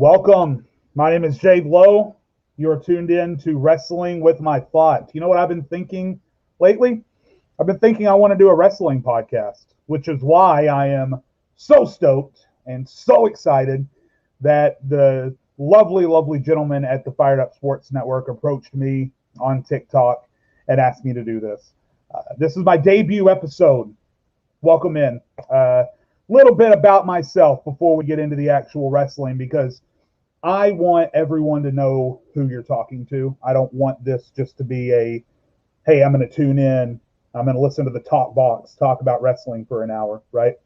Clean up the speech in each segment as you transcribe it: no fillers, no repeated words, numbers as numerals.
Welcome. My name is Jade Lowe. You're tuned in to Wrestling with My Thoughts. You know what I've been thinking lately? I've been thinking I want to do a wrestling podcast, which is why I am so stoked and so excited that the lovely, lovely gentleman at the Fired Up Sports Network approached me on TikTok and asked me to do this. This is my debut episode. Welcome in. Little bit about myself before we get into the actual wrestling, because I want everyone to know who you're talking to. I don't want this just to be a, hey, I'm going to tune in, I'm going to listen to the talk box talk about wrestling for an hour, right?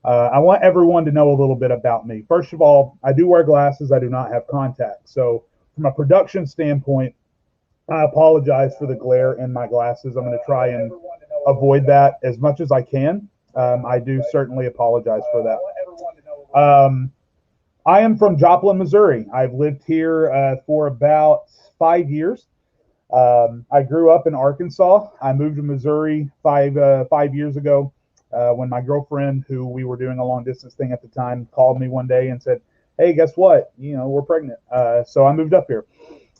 I want everyone to know a little bit about me. First of all, I do wear glasses. I do not have contacts. So from a production standpoint, I apologize for the glare in my glasses. I'm going to try and avoid that as much as I can. I do certainly apologize for that. I am from Joplin, Missouri. I've lived here for about 5 years. I grew up in Arkansas. I moved to Missouri 5 years ago when my girlfriend, who we were doing a long distance thing at the time, called me one day and said, "Hey, guess what? We're pregnant." So I moved up here.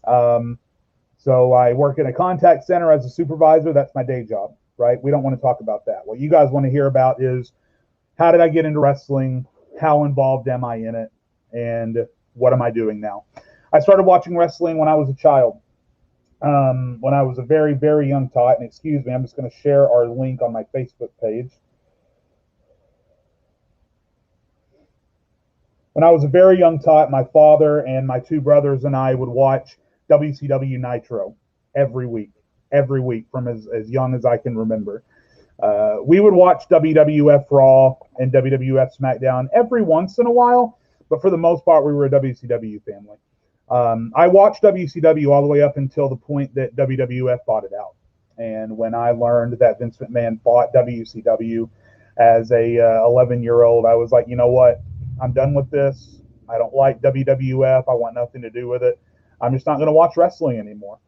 So I work in a contact center as a supervisor. That's my day job, right? We don't want to talk about that. What you guys want to hear about is, how did I get into wrestling? How involved am I in it? And what am I doing now? I started watching wrestling when I was a child. When I was a very, very young tot, and excuse me, I'm just going to share our link on my Facebook page. When I was a very young tot, my father and my two brothers and I would watch WCW Nitro every week from as young as I can remember. We would watch WWF Raw and WWF SmackDown every once in a while, but for the most part, we were a WCW family. I watched WCW all the way up until the point that WWF bought it out. And when I learned that Vince McMahon bought WCW as a 11-year-old, I was like, you know what? I'm done with this. I don't like WWF. I want nothing to do with it. I'm just not going to watch wrestling anymore.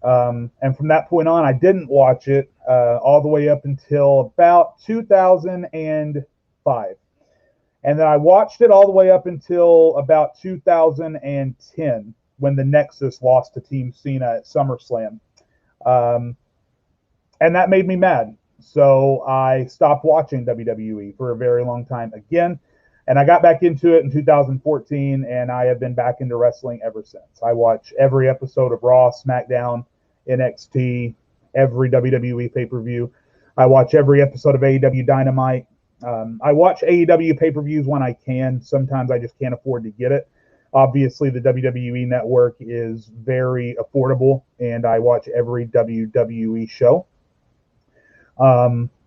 And from that point on, I didn't watch it all the way up until about 2005. And then I watched it all the way up until about 2010 when the Nexus lost to Team Cena at SummerSlam. And that made me mad. So I stopped watching WWE for a very long time again. And I got back into it in 2014, and I have been back into wrestling ever since. I watch every episode of Raw, SmackDown, NXT, every WWE pay-per-view. I watch every episode of AEW Dynamite. I watch AEW pay-per-views when I can. Sometimes I just can't afford to get it. Obviously, the WWE network is very affordable, and I watch every WWE show.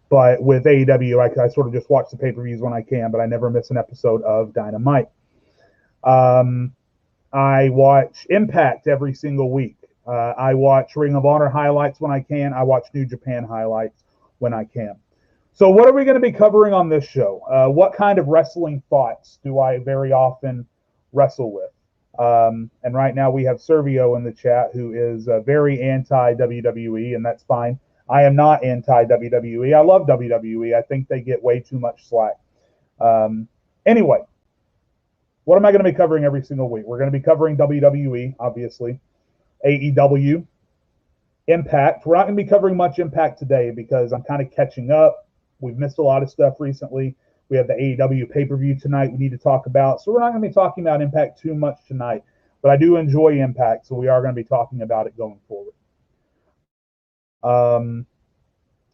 But with AEW, I sort of just watch the pay-per-views when I can, but I never miss an episode of Dynamite. I watch Impact every single week. I watch Ring of Honor highlights when I can. I watch New Japan highlights when I can. So what are we going to be covering on this show? What kind of wrestling thoughts do I very often wrestle with? And right now we have Servio in the chat, who is very anti-WWE, and that's fine. I am not anti-WWE. I love WWE. I think they get way too much slack. Anyway, what am I going to be covering every single week? We're going to be covering WWE, obviously, AEW, Impact. We're not going to be covering much Impact today because I'm kind of catching up. We've missed a lot of stuff recently. We have the AEW pay-per-view tonight we need to talk about. So we're not going to be talking about Impact too much tonight. But I do enjoy Impact, so we are going to be talking about it going forward.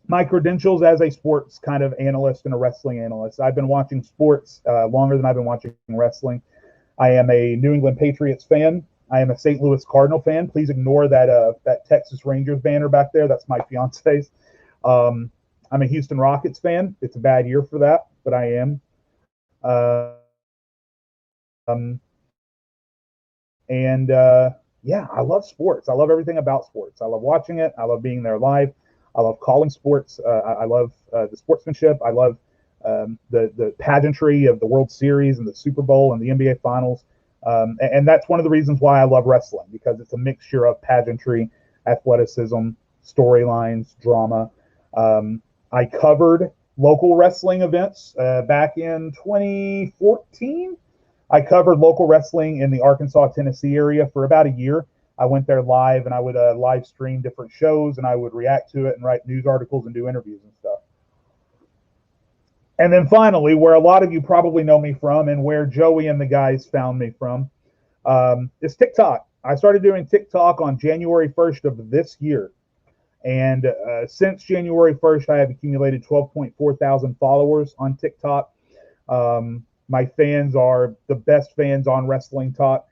My credentials as a sports kind of analyst and a wrestling analyst. I've been watching sports longer than I've been watching wrestling. I am a New England Patriots fan. I am a St. Louis Cardinal fan. Please ignore that Texas Rangers banner back there. That's my fiance's. I'm a Houston Rockets fan. It's a bad year for that, but I am. Yeah, I love sports. I love everything about sports. I love watching it. I love being there live. I love calling sports. I love the sportsmanship. I love the pageantry of the World Series and the Super Bowl and the NBA Finals. And that's one of the reasons why I love wrestling, because it's a mixture of pageantry, athleticism, storylines, drama. I covered local wrestling events back in 2014 I covered local wrestling in the Arkansas, Tennessee area for about a year. I went there live, and I would live stream different shows, and I would react to it and write news articles and do interviews and stuff. And then finally, where a lot of you probably know me from and where Joey and the guys found me from, is TikTok. I started doing TikTok on January 1st of this year. And since January 1st, I have accumulated 12.4 thousand followers on TikTok. My fans are the best fans on Wrestling Talk.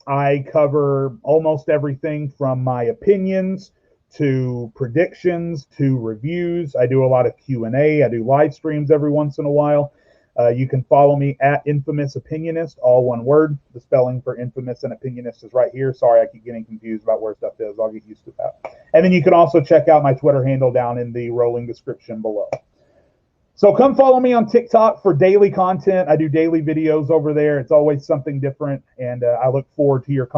I cover almost everything from my opinions to predictions to reviews. I do a lot of Q&A. I do live streams every once in a while. You can follow me at Infamous Opinionist, all one word. The spelling for Infamous and Opinionist is right here. Sorry, I keep getting confused about where stuff is. I'll get used to that. And then you can also check out my Twitter handle down in the rolling description below. So come follow me on TikTok for daily content. I do daily videos over there. It's always something different, and I look forward to your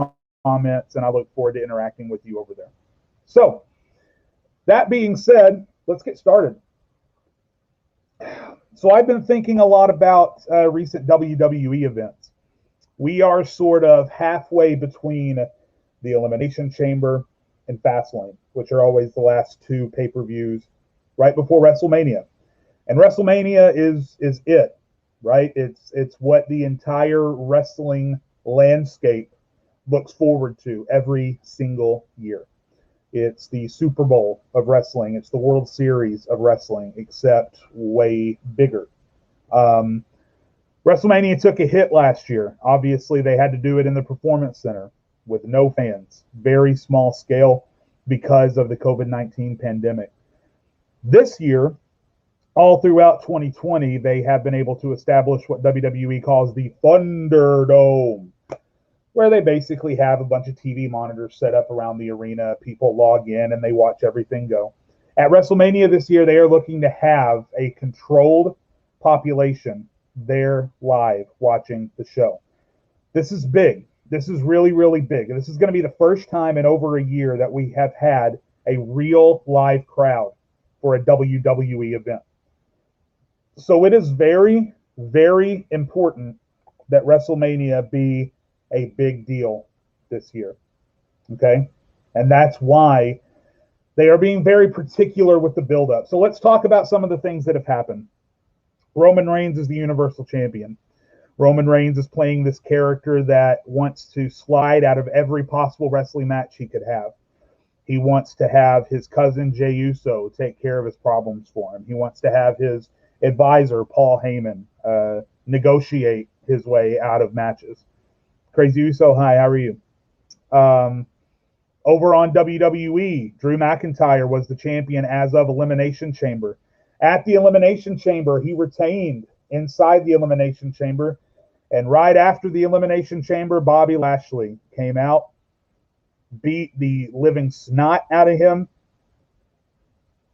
comments, and I look forward to interacting with you over there. So, that being said, let's get started. So I've been thinking a lot about recent WWE events. We are sort of halfway between the Elimination Chamber and Fastlane, which are always the last two pay-per-views right before WrestleMania. And WrestleMania is it, right? It's what the entire wrestling landscape looks forward to every single year. It's the Super Bowl of wrestling. It's the World Series of wrestling, except way bigger. WrestleMania took a hit last year. Obviously, they had to do it in the Performance Center with no fans, very small scale because of the COVID-19 pandemic. This year, all throughout 2020, they have been able to establish what WWE calls the Thunderdome, where they basically have a bunch of TV monitors set up around the arena. People log in and they watch everything go. At WrestleMania this year, they are looking to have a controlled population there live watching the show. This is big. This is really, really big. This is going to be the first time in over a year that we have had a real live crowd for a WWE event. So it is very, very important that WrestleMania be a big deal this year, okay? And that's why they are being very particular with the build-up. So let's talk about some of the things that have happened. Roman Reigns is the Universal Champion. Roman Reigns is playing this character that wants to slide out of every possible wrestling match he could have. He wants to have his cousin Jey Uso take care of his problems for him. He wants to have his advisor, Paul Heyman, negotiate his way out of matches. Crazy Uso, hi, how are you? Over on WWE, Drew McIntyre was the champion as of Elimination Chamber. At the Elimination Chamber, he retained inside the Elimination Chamber. And right after the Elimination Chamber, Bobby Lashley came out, beat the living snot out of him.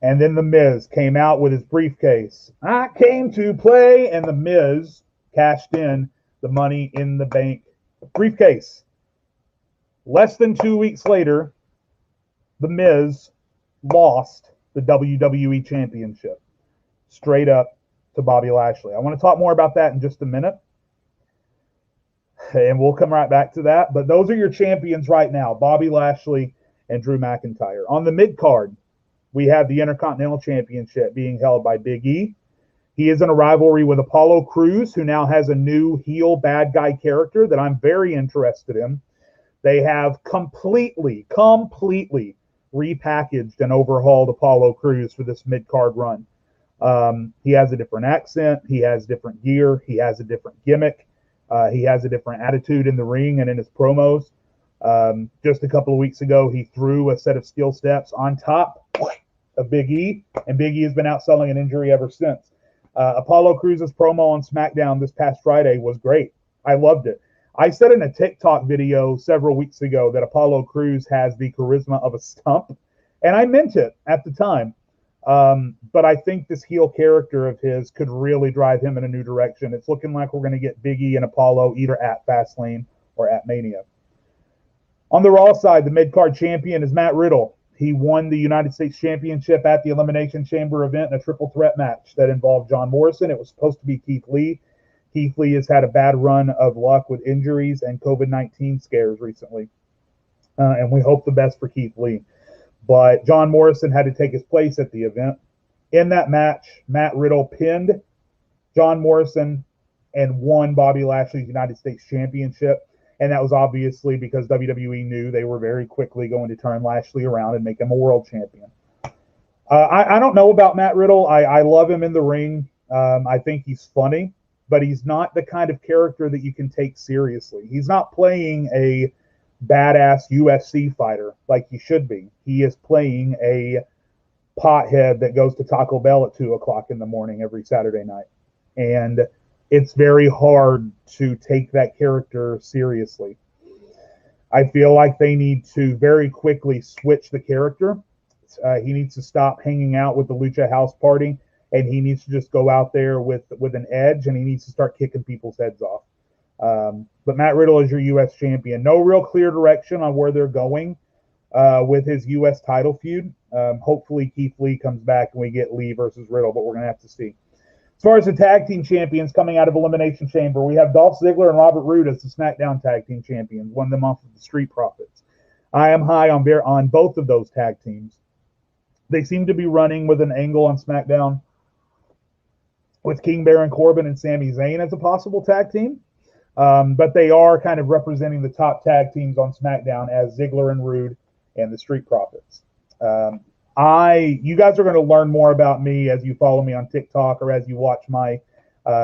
And then The Miz came out with his briefcase. I came to play, and The Miz cashed in the Money in the Bank briefcase. Less than 2 weeks later, The Miz lost the WWE Championship straight up to Bobby Lashley. I want to talk more about that in just a minute, and we'll come right back to that. But those are your champions right now, Bobby Lashley and Drew McIntyre. On the mid-card, we have the Intercontinental Championship being held by Big E. He is in a rivalry with Apollo Crews, who now has a new heel bad guy character that I'm very interested in. They have completely repackaged and overhauled Apollo Crews for this mid-card run. He has a different accent. He has different gear. He has a different gimmick. He has a different attitude in the ring and in his promos. Just a couple of weeks ago, he threw a set of skill steps on top of Big E, and Big E has been out selling an injury ever since. Apollo Crews' promo on SmackDown this past Friday was great. I loved it. I said in a TikTok video several weeks ago that Apollo Crews has the charisma of a stump, and I meant it at the time. But I think this heel character of his could really drive him in a new direction. It's looking like we're going to get Big E and Apollo either at Fastlane or at Mania. On the Raw side, the mid-card champion is Matt Riddle. He won the United States Championship at the Elimination Chamber event in a triple threat match that involved John Morrison. It was supposed to be Keith Lee, Keith Lee has had a bad run of luck with injuries and COVID-19 scares recently. And we hope the best for Keith Lee. But John Morrison had to take his place at the event. In that match, Matt Riddle pinned John Morrison and won Bobby Lashley's United States Championship. And that was obviously because WWE knew they were very quickly going to turn Lashley around and make him a world champion. I don't know about Matt Riddle. I love him in the ring. I think he's funny, but he's not the kind of character that you can take seriously. He's not playing a badass UFC fighter like he should be. He is playing a pothead that goes to Taco Bell at 2 o'clock in the morning every Saturday night. And it's very hard to take that character seriously. I feel like they need to very quickly switch the character. He needs to stop hanging out with the Lucha House Party, and he needs to just go out there with an edge, and he needs to start kicking people's heads off. But Matt Riddle is your U.S. champion. No real clear direction on where they're going with his U.S. title feud. Hopefully Keith Lee comes back and we get Lee versus Riddle, but we're going to have to see. As far as the tag team champions coming out of Elimination Chamber, we have Dolph Ziggler and Robert Roode as the SmackDown tag team champions, won them off of the Street Profits. I am high on both of those tag teams. They seem to be running with an angle on SmackDown with King Baron Corbin and Sami Zayn as a possible tag team. But they are kind of representing the top tag teams on SmackDown as Ziggler and Roode and the Street Profits. You guys are going to learn more about me as you follow me on TikTok or as you watch my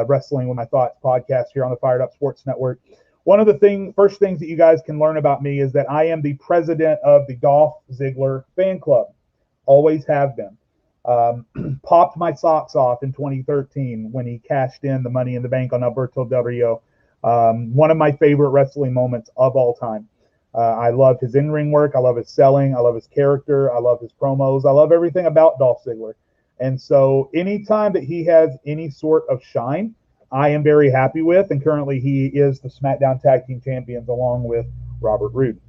Wrestling with My Thoughts podcast here on the Fired Up Sports Network. One of the first things that you guys can learn about me is that I am the president of the Dolph Ziggler fan club. Always have been. Popped my socks off in 2013 when he cashed in the Money in the Bank on Alberto Del Rio. One of my favorite wrestling moments of all time. I love his in-ring work. I love his selling. I love his character. I love his promos. I love everything about Dolph Ziggler. And so anytime that he has any sort of shine, I am very happy with. And currently he is the SmackDown Tag Team Champions along with Robert Roode.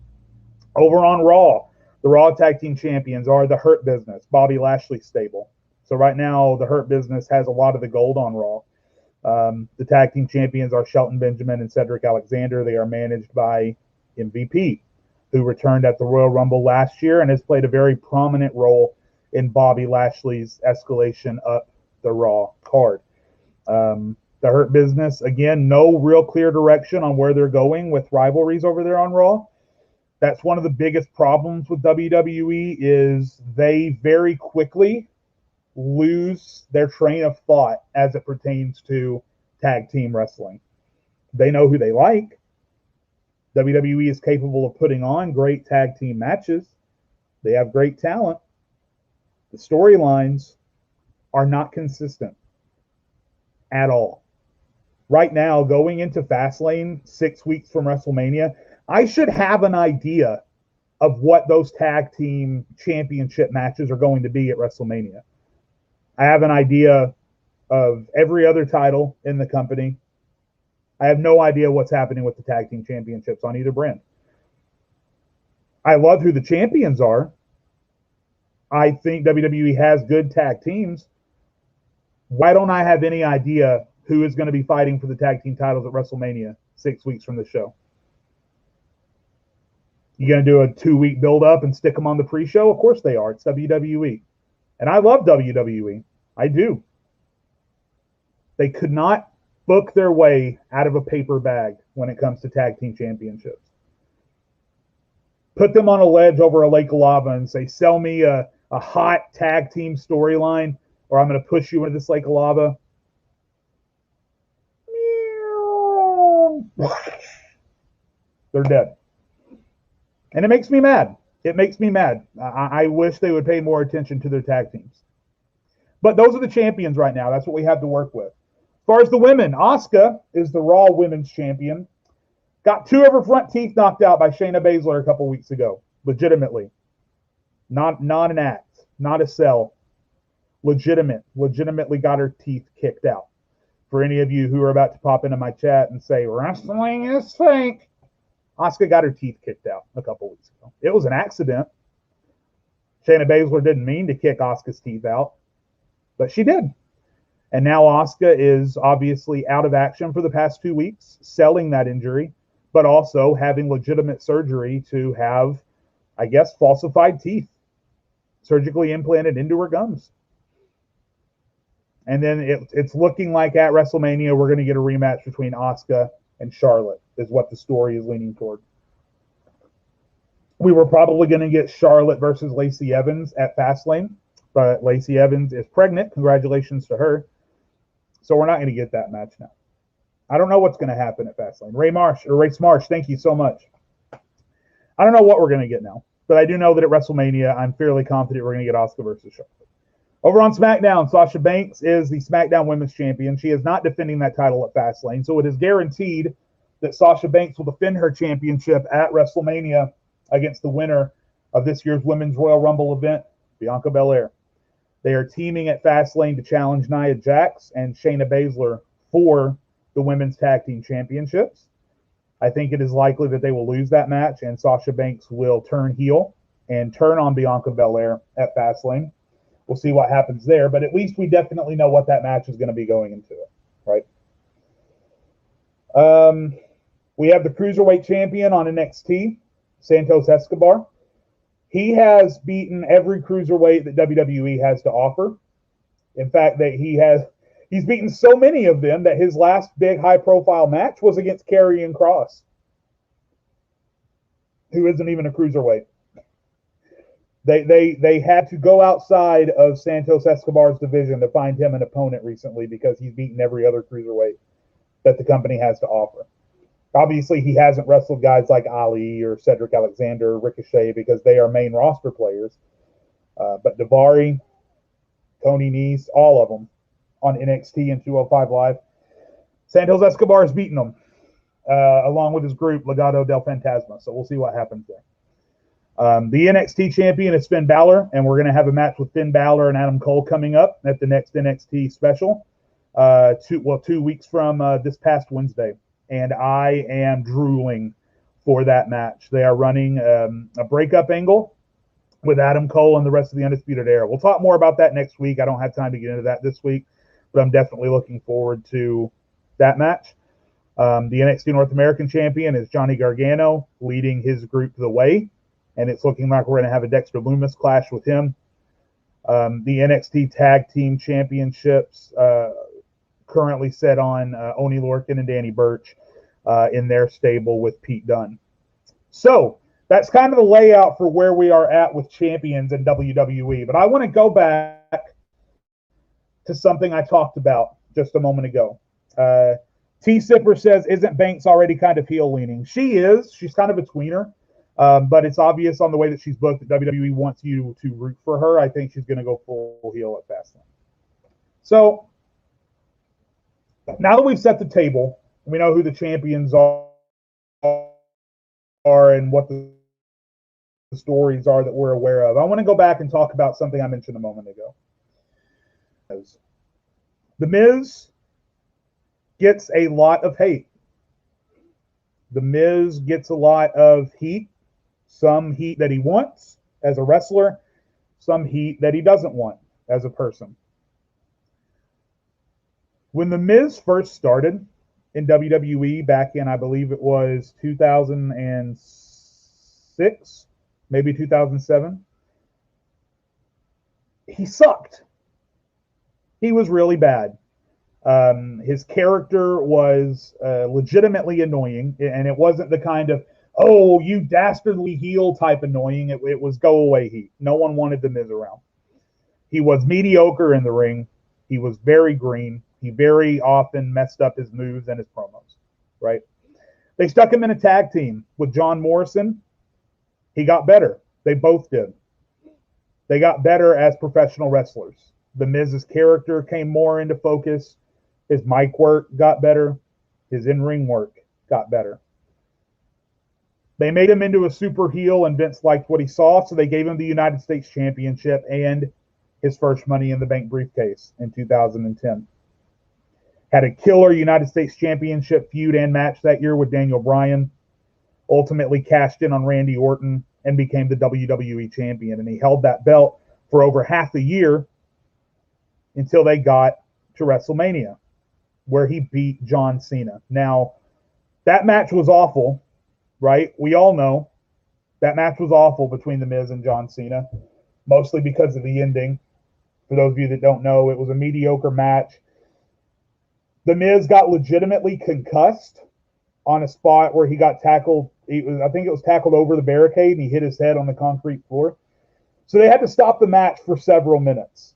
Over on Raw, the Raw Tag Team Champions are the Hurt Business, Bobby Lashley's stable. So right now the Hurt Business has a lot of the gold on Raw. The tag team champions are Shelton Benjamin and Cedric Alexander. They are managed by MVP, who returned at the Royal Rumble last year and has played a very prominent role in Bobby Lashley's escalation up the Raw card. The Hurt Business, again, no real clear direction on where they're going with rivalries over there on Raw. That's one of the biggest problems with WWE is they very quickly lose their train of thought as it pertains to tag team wrestling. They know who they like. WWE is capable of putting on great tag team matches. They have great talent. The storylines are not consistent at all. Right now, going into Fastlane 6 weeks from WrestleMania, I should have an idea of what those tag team championship matches are going to be at WrestleMania. I have an idea of every other title in the company. I have no idea what's happening with the tag team championships on either brand. I love who the champions are. I think WWE has good tag teams. Why don't I have any idea who is going to be fighting for the tag team titles at WrestleMania 6 weeks from the show? You going to do a 2-week build-up and stick them on the pre-show? Of course they are. It's WWE. And I love WWE. I do. They could not book their way out of a paper bag when it comes to tag team championships. Put them on a ledge over a lake of lava and say, sell me a hot tag team storyline, or I'm going to push you into this lake of lava. They're dead. And it makes me mad. It makes me mad. I wish they would pay more attention to their tag teams. But those are the champions right now. That's what we have to work with. As far as the women, Asuka is the Raw Women's Champion. Got 2 of her front teeth knocked out by Shayna Baszler a couple weeks ago. Legitimately. Not an act. Not a sell. Legitimately got her teeth kicked out. For any of you who are about to pop into my chat and say, wrestling is fake, Asuka got her teeth kicked out a couple weeks ago. It was an accident. Shayna Baszler didn't mean to kick Asuka's teeth out, but she did. And now Asuka is obviously out of action for the past 2 weeks, selling that injury, but also having legitimate surgery to have, I guess, falsified teeth surgically implanted into her gums. And then it's looking like at WrestleMania we're going to get a rematch between Asuka and Charlotte, is what the story is leaning toward. We were probably going to get Charlotte versus Lacey Evans at Fastlane, but Lacey Evans is pregnant. Congratulations to her. So we're not going to get that match now. I don't know what's going to happen at Fastlane. Ray Marsh, thank you so much. I don't know what we're going to get now, but I do know that at WrestleMania, I'm fairly confident we're going to get Asuka versus Charlotte. Over on SmackDown, Sasha Banks is the SmackDown Women's Champion. She is not defending that title at Fastlane, so it is guaranteed that Sasha Banks will defend her championship at WrestleMania against the winner of this year's Women's Royal Rumble event, Bianca Belair. They are teaming at Fastlane to challenge Nia Jax and Shayna Baszler for the Women's Tag Team Championships. I think it is likely that they will lose that match, and Sasha Banks will turn heel and turn on Bianca Belair at Fastlane. We'll see what happens there, but at least we definitely know what that match is going to be going into it, right? We have the Cruiserweight Champion on NXT, Santos Escobar. He has beaten every Cruiserweight that WWE has to offer. In fact, that he's beaten so many of them that his last big high-profile match was against Karrion Kross, who isn't even a Cruiserweight. They had to go outside of Santos Escobar's division to find him an opponent recently because he's beaten every other Cruiserweight that the company has to offer. Obviously, he hasn't wrestled guys like Ali or Cedric Alexander or Ricochet because they are main roster players. But Daivari, Tony Nese, all of them on NXT and 205 Live. Santos Escobar has beaten them along with his group, Legado del Fantasma. So we'll see what happens there. The NXT champion is Finn Balor, and we're going to have a match with Finn Balor and Adam Cole coming up at the next NXT special, 2 weeks from this past Wednesday. And I am drooling for that match. They are running a breakup angle with Adam Cole and the rest of the Undisputed Era. We'll talk more about that next week. I don't have time to get into that this week, but I'm definitely looking forward to that match. The NXT North American champion is Johnny Gargano, leading his group The Way. And it's looking like we're going to have a Dexter Lumis clash with him. The NXT Tag Team Championships currently set on Oney Lorcan and Danny Burch in their stable with Pete Dunne. So that's kind of the layout for where we are at with champions in WWE. But I want to go back to something I talked about just a moment ago. T-Sipper says, isn't Banks already kind of heel leaning? She is. She's kind of a tweener. But it's obvious on the way that she's booked that WWE wants you to root for her. I think she's going to go full heel at Fastlane. So now that we've set the table, we know who the champions are and what the stories are that we're aware of. I want to go back and talk about something I mentioned a moment ago. The Miz gets a lot of hate. The Miz gets a lot of heat. Some heat that he wants as a wrestler, some heat that he doesn't want as a person. When The Miz first started in WWE back in, I believe it was 2006, maybe 2007, he sucked. He was really bad. His character was legitimately annoying, and it wasn't the kind of, oh, you dastardly heel type annoying. It was go away heat. No one wanted The Miz around. He was mediocre in the ring. He was very green. He very often messed up his moves and his promos, right? They stuck him in a tag team with John Morrison. He got better. They both did. They got better as professional wrestlers. The Miz's character came more into focus. His mic work got better. His in-ring work got better. They made him into a super heel, and Vince liked what he saw, so they gave him the United States Championship and his first Money in the Bank briefcase in 2010. Had a killer United States Championship feud and match that year with Daniel Bryan. Ultimately cashed in on Randy Orton and became the WWE Champion. And he held that belt for over half a year until they got to WrestleMania, where he beat John Cena. Now, that match was awful, right? We all know that match was awful between The Miz and John Cena, mostly because of the ending. For those of you that don't know, it was a mediocre match. The Miz got legitimately concussed on a spot where he got tackled. I think it was tackled over the barricade, and he hit his head on the concrete floor. So they had to stop the match for several minutes.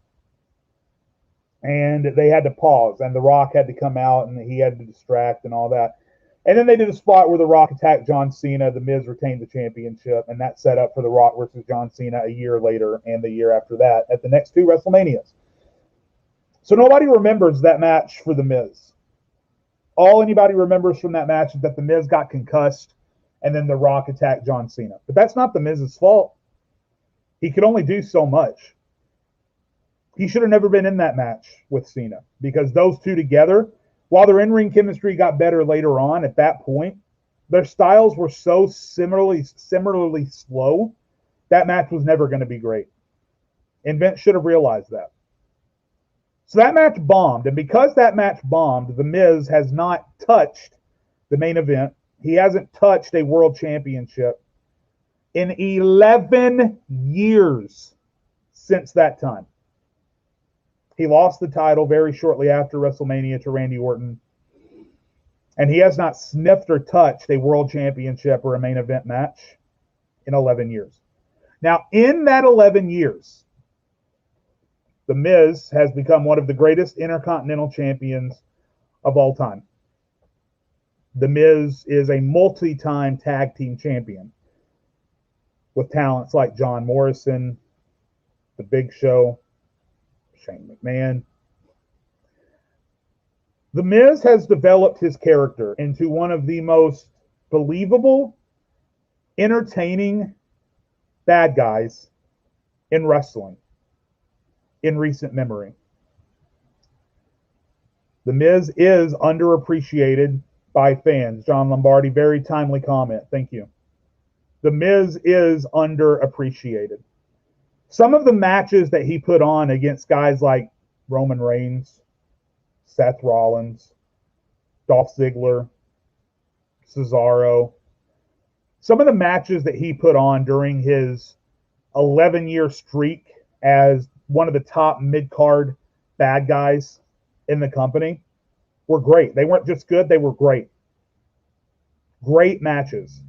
And they had to pause, and The Rock had to come out, and he had to distract and all that. And then they did a spot where The Rock attacked John Cena. The Miz retained the championship, and that set up for The Rock versus John Cena a year later and the year after that at the next two WrestleManias. So nobody remembers that match for The Miz. All anybody remembers from that match is that The Miz got concussed, and then The Rock attacked John Cena. But that's not The Miz's fault. He could only do so much. He should have never been in that match with Cena, because those two together, while their in-ring chemistry got better later on, at that point, their styles were so similarly slow, that match was never going to be great. And Vince should have realized that. So that match bombed, and because that match bombed, The Miz has not touched the main event. He hasn't touched a world championship in 11 years since that time. He lost the title very shortly after WrestleMania to Randy Orton. And he has not sniffed or touched a world championship or a main event match in 11 years. Now, in that 11 years, The Miz has become one of the greatest intercontinental champions of all time. The Miz is a multi-time tag team champion with talents like John Morrison, The Big Show, Shane McMahon. The Miz has developed his character into one of the most believable, entertaining bad guys in wrestling in recent memory. The Miz is underappreciated by fans. John Lombardi, very timely comment. Thank you. The Miz is underappreciated. Some of the matches that he put on against guys like Roman Reigns, Seth Rollins, Dolph Ziggler, Cesaro, some of the matches that he put on during his 11-year streak as one of the top mid-card bad guys in the company were great. They weren't just good, they were great. Great matches.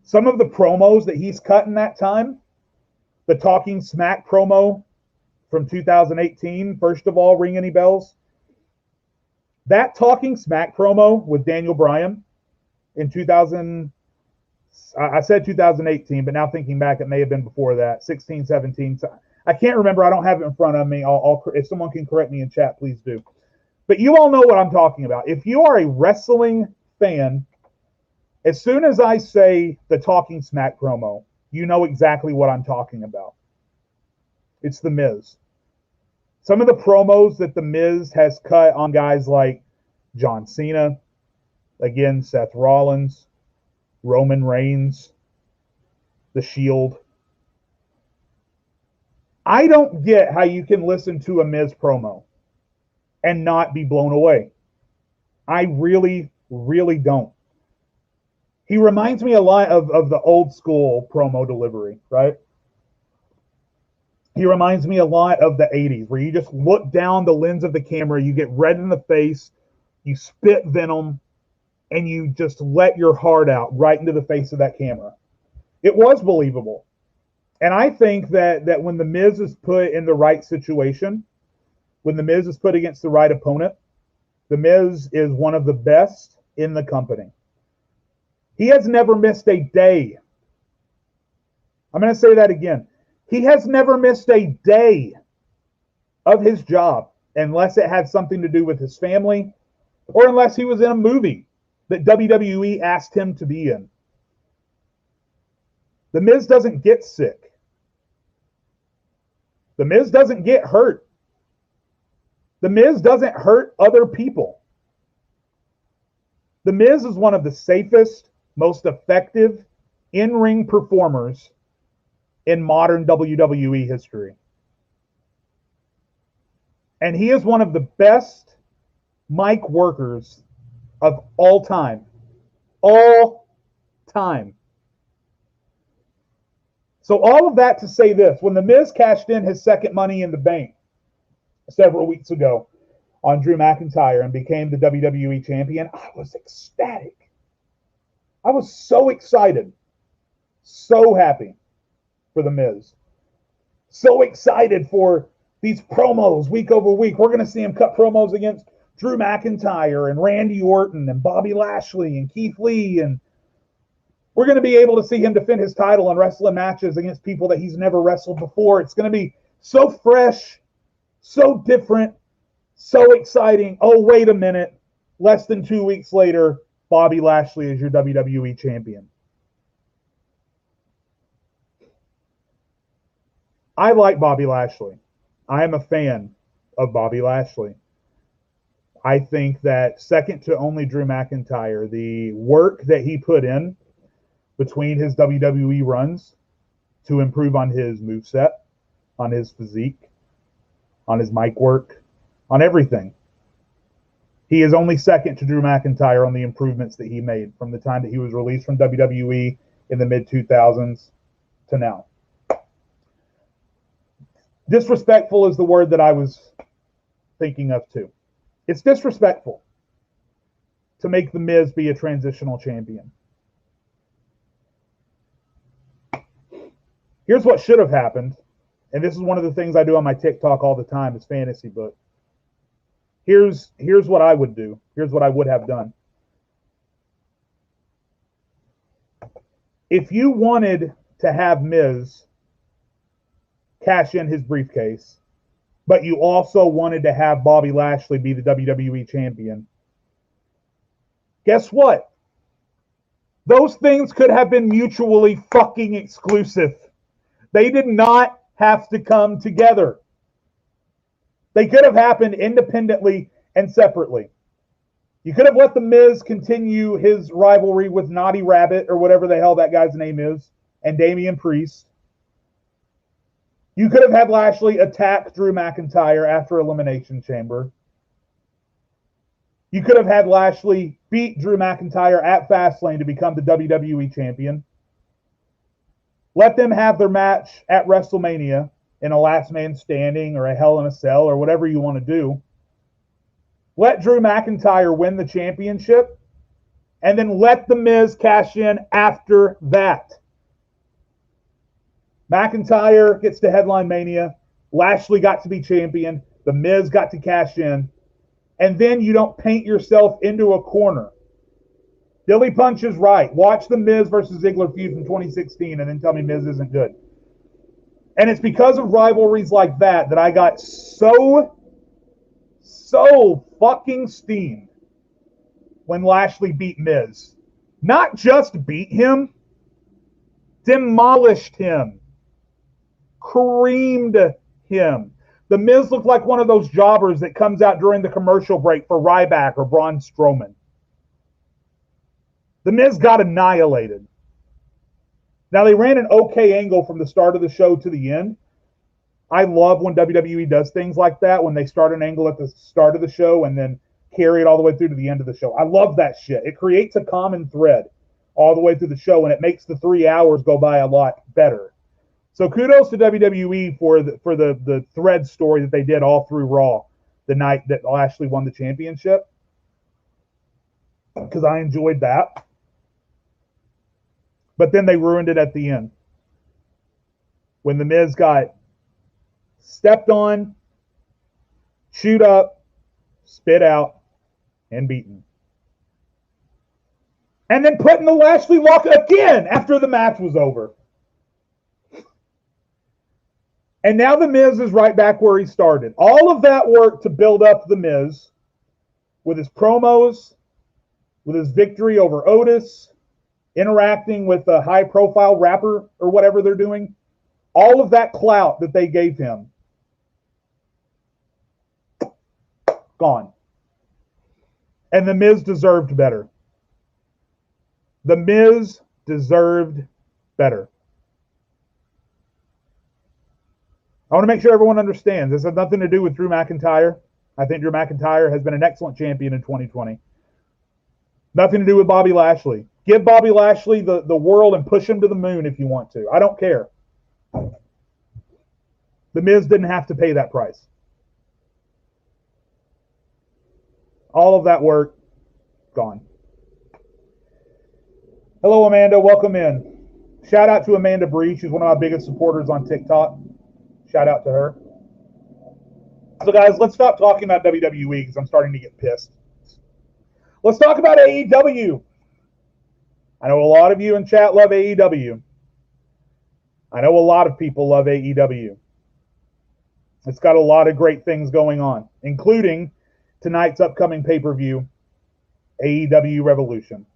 Some of the promos that he's cut in that time, the Talking Smack promo from 2018, first of all, ring any bells? That Talking Smack promo with Daniel Bryan in 2000, I said 2018, but now thinking back, it may have been before that, 16, 17. I can't remember. I don't have it in front of me. If someone can correct me in chat, please do. But you all know what I'm talking about. If you are a wrestling fan, as soon as I say the Talking Smack promo, you know exactly what I'm talking about. It's The Miz. Some of the promos that The Miz has cut on guys like John Cena, again, Seth Rollins, Roman Reigns, The Shield. I don't get how you can listen to a Miz promo and not be blown away. I really, really don't. He reminds me a lot of the old school promo delivery, right? He reminds me a lot of the 80s, where you just look down the lens of the camera, you get red in the face, you spit venom, and you just let your heart out right into the face of that camera. It was believable. And I think that when The Miz is put in the right situation, when The Miz is put against the right opponent, The Miz is one of the best in the company. He has never missed a day. I'm going to say that again. He has never missed a day of his job unless it had something to do with his family or unless he was in a movie that WWE asked him to be in. The Miz doesn't get sick. The Miz doesn't get hurt. The Miz doesn't hurt other people. The Miz is one of the safest, most effective in-ring performers in modern WWE history. And he is one of the best mic workers of all time. All time. So all of that to say this. When The Miz cashed in his second Money in the Bank several weeks ago on Drew McIntyre and became the WWE champion, I was ecstatic. I was so excited. So happy for The Miz. So excited for these promos week over week. We're going to see him cut promos against Drew McIntyre and Randy Orton and Bobby Lashley and Keith Lee. And we're going to be able to see him defend his title and wrestle in matches against people that he's never wrestled before. It's going to be so fresh, so different, so exciting. Oh, wait a minute. Less than 2 weeks later, Bobby Lashley is your WWE champion. I like Bobby Lashley. I am a fan of Bobby Lashley. I think that second to only Drew McIntyre, the work that he put in between his WWE runs to improve on his moveset, on his physique, on his mic work, on everything. He is only second to Drew McIntyre on the improvements that he made from the time that he was released from WWE in the mid-2000s to now. Disrespectful is the word that I was thinking of too. It's disrespectful to make The Miz be a transitional champion. Here's what should have happened, and this is one of the things I do on my TikTok all the time is fantasy book. Here's what I would do. Here's what I would have done. If you wanted to have Miz cash in his briefcase, but you also wanted to have Bobby Lashley be the WWE champion, guess what? Those things could have been mutually fucking exclusive. They did not have to come together. They could have happened independently and separately. You could have let The Miz continue his rivalry with Naughty Rabbit or whatever the hell that guy's name is, and Damian Priest. You could have had Lashley attack Drew McIntyre after Elimination Chamber. You could have had Lashley beat Drew McIntyre at Fastlane to become the WWE champion. Let them have their match at WrestleMania in a last man standing or a Hell in a Cell or whatever you want to do. Let Drew McIntyre win the championship and then let The Miz cash in after that. McIntyre gets to headline Mania. Lashley got to be champion. The Miz got to cash in. And then you don't paint yourself into a corner. Billy Punch is right. Watch the Miz versus Ziggler feud from 2016 and then tell me Miz isn't good. And it's because of rivalries like that that I got so fucking steamed when Lashley beat Miz. Not just beat him, demolished him. Creamed him. The Miz looked like one of those jobbers that comes out during the commercial break for Ryback or Braun Strowman. The Miz got annihilated. Now, they ran an okay angle from the start of the show to the end. I love when WWE does things like that, when they start an angle at the start of the show and then carry it all the way through to the end of the show. I love that shit. It creates a common thread all the way through the show, and it makes the 3 hours go by a lot better. So kudos to WWE for the thread story that they did all through Raw the night that Lashley won the championship, because I enjoyed that. But then they ruined it at the end when The Miz got stepped on, chewed up, spit out, and beaten. And then put in the Lashley lock again after the match was over. And now The Miz is right back where he started. All of that work to build up The Miz with his promos, with his victory over Otis, interacting with a high-profile rapper or whatever they're doing, all of that clout that they gave him, gone. And The Miz deserved better. The Miz deserved better. I want to make sure everyone understands this has nothing to do with Drew McIntyre. I think Drew McIntyre has been an excellent champion in 2020. Nothing to do with Bobby Lashley. Give Bobby Lashley the world and push him to the moon if you want to. I don't care. The Miz didn't have to pay that price. All of that work, gone. Hello, Amanda. Welcome in. Shout out to Amanda Bree. She's one of my biggest supporters on TikTok. Shout out to her. So, guys, let's stop talking about WWE because I'm starting to get pissed. Let's talk about AEW. I know a lot of you in chat love AEW. I know a lot of people love AEW. It's got a lot of great things going on, including tonight's upcoming pay-per-view, AEW Revolution.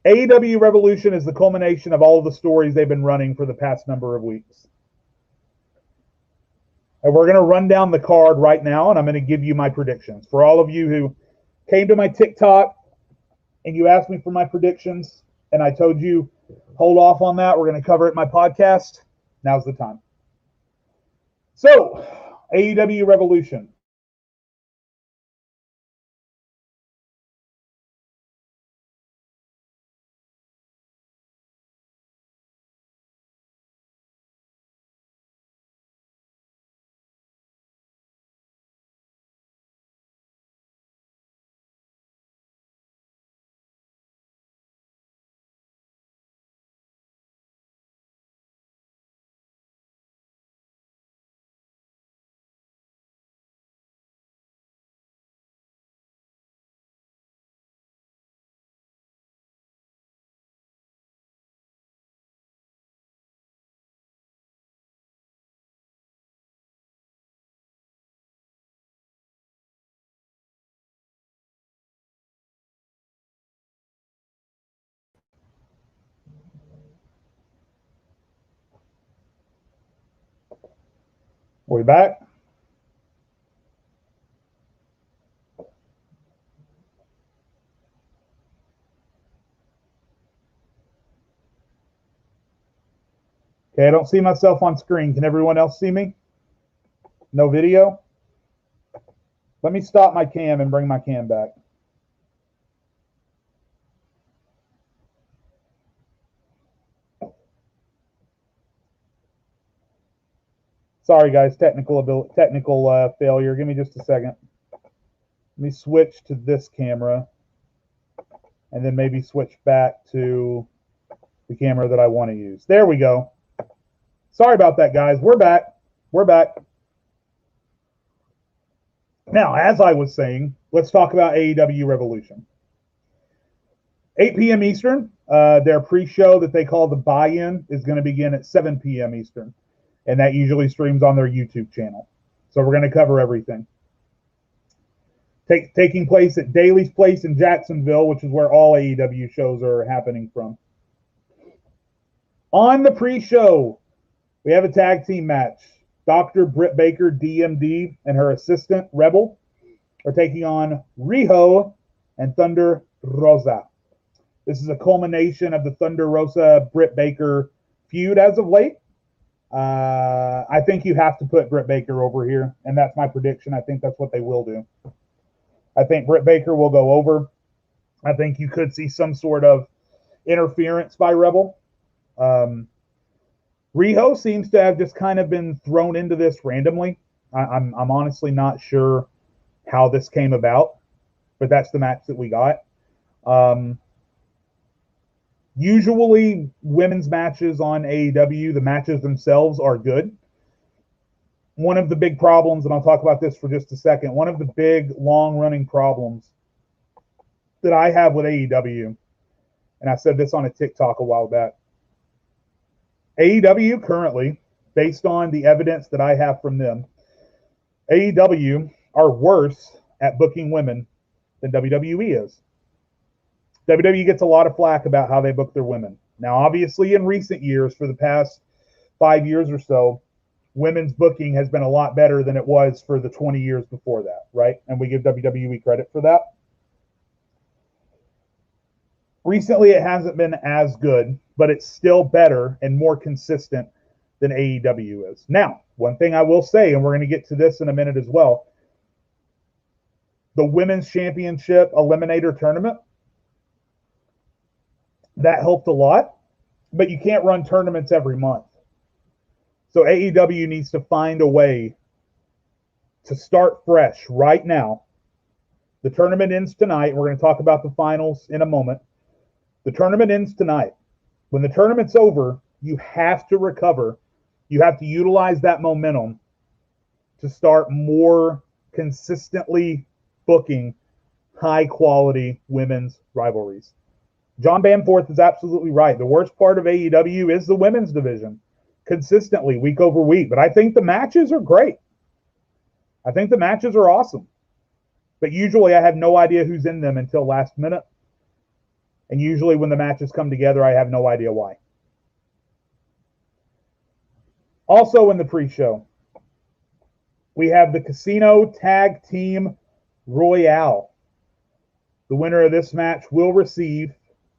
AEW Revolution is the culmination of all of the stories they've been running for the past number of weeks. And we're going to run down the card right now, and I'm going to give you my predictions. For all of you who came to my TikTok and you asked me for my predictions, and I told you, hold off on that. We're going to cover it in my podcast. Now's the time. So, AEW Revolution. Are we back? Okay, I don't see myself on screen. Can everyone else see me? No video? Let me stop my cam and bring my cam back. Sorry, guys, technical failure. Give me just a second. Let me switch to this camera and then maybe switch back to the camera that I want to use. There we go. Sorry about that, guys. We're back. We're back. Now, as I was saying, let's talk about AEW Revolution. 8 p.m. Eastern, their pre-show that they call the buy-in is going to begin at 7 p.m. Eastern. And that usually streams on their YouTube channel. So we're going to cover everything. Taking place at Daly's Place in Jacksonville, which is where all AEW shows are happening from. On the pre-show, we have a tag team match. Dr. Britt Baker, DMD, and her assistant, Rebel, are taking on Riho and Thunder Rosa. This is a culmination of the Thunder Rosa-Britt Baker feud as of late. I think you have to put Britt Baker over here, and that's my prediction. I think that's what they will do. I think Britt Baker will go over. I think you could see some sort of interference by Rebel. Riho seems to have just kind of been thrown into this randomly. I'm honestly not sure how this came about, but that's the match that we got. Usually, women's matches on AEW, the matches themselves are good. One of the big problems, and I'll talk about this for just a second, one of the big, long-running problems that I have with AEW, and I said this on a TikTok a while back, AEW currently, based on the evidence that I have from them, AEW are worse at booking women than WWE is. WWE gets a lot of flack about how they book their women. Now, obviously, in recent years, for the past 5 years or so, women's booking has been a lot better than it was for the 20 years before that, right? And we give WWE credit for that. Recently, it hasn't been as good, but it's still better and more consistent than AEW is. Now, one thing I will say, and we're going to get to this in a minute as well, the Women's Championship Eliminator Tournament, that helped a lot, but you can't run tournaments every month. So AEW needs to find a way to start fresh right now. The tournament ends tonight. We're going to talk about the finals in a moment. The tournament ends tonight. When the tournament's over, you have to recover. You have to utilize that momentum to start more consistently booking high-quality women's rivalries. John Bamforth is absolutely right. The worst part of AEW is the women's division, consistently, week over week. But I think the matches are great. I think the matches are awesome. But usually I have no idea who's in them until last minute. And usually when the matches come together, I have no idea why. Also in the pre-show, we have the Casino Tag Team Royale. The winner of this match will receive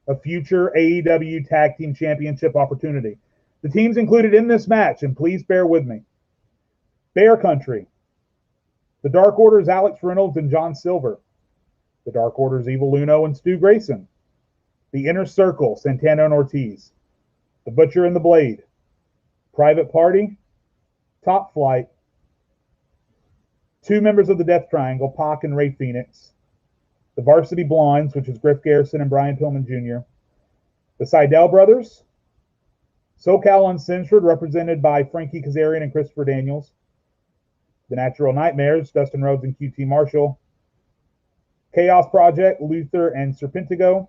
a future AEW Tag Team Championship opportunity. The teams included in this match, and please bear with me, Bear Country. The Dark Order's Alex Reynolds and John Silver. The Dark Order's Evil Uno and Stu Grayson. The Inner Circle, Santana and Ortiz. The Butcher and the Blade. Private Party. Top Flight. Two members of the Death Triangle, Pac and Ray Phoenix. The Varsity Blondes, which is Griff Garrison and Brian Pillman Jr. The Seidel Brothers. SoCal Uncensored, represented by Frankie Kazarian and Christopher Daniels. The Natural Nightmares, Dustin Rhodes and QT Marshall. Chaos Project, Luther and Serpentigo.